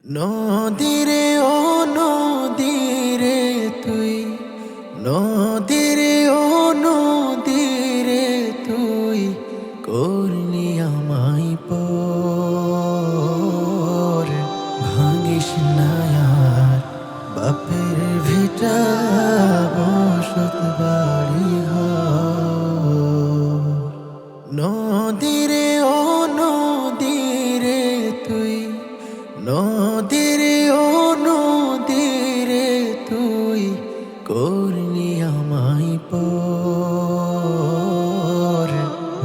নদীরে ও নদীরে তুই, নদীরে ও নদীরে তুই করলি আমায় পর। ভাঙিস না আর বাপের ভিটা বসত বাড়ি ঘর। নদীরে ও নদীরে তুই, নদীরে ও নদীরে তুই করলি আমায় পর।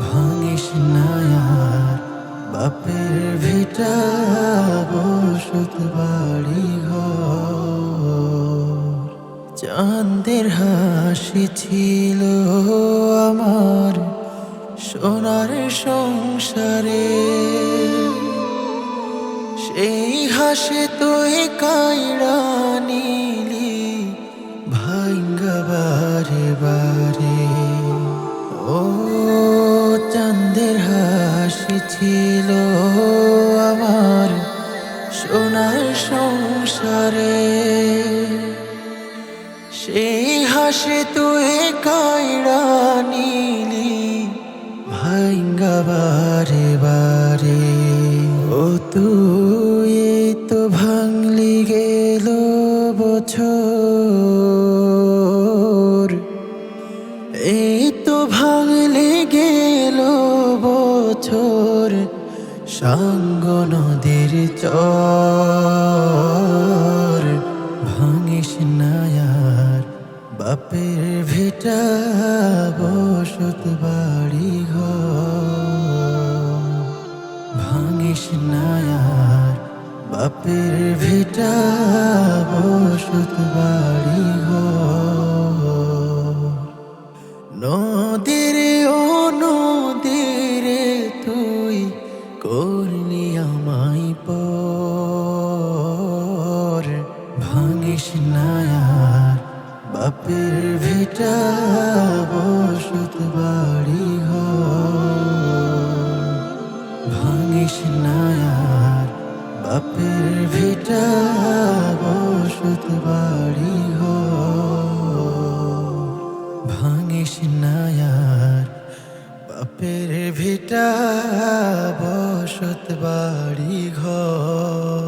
ভাঙিস না আর বাপের ভিটা বসত বাড়ি ঘর। চাঁদের হাসি ছিল আমার সোনার সংসারে, সেই হাসি তুই কাইড়া নিলি ভাঙ্গা বারে বারে। ও চাঁদের হাসি ছিল আমার সোনার সংসারে, সেই হাসি তুই কাইড়া নিলি ভাঙ্গা বারে বারে। ও তুই তো ভাঙলি গেল বছর, এই তো ভাঙলি গেল বছর সাঙ্গ নদীর চর। ভাঙিস না আর বাপের ভিটা বসত বাড়ি ঘর। ভাঙিস না আর বাপের ভিটা বসত বাড়ি ঘর। নদীরে ও নদীরে তুই করলি আমায় পর। ভাঙিস না আর বাপের ভিটা বসত বাড়ি ঘর। ভাঙিস না আর বাপের ভিটা বসত বাড়ি ঘর। ভাঙিস না আর বাপের ভিটা বসত বাড়ি ঘর।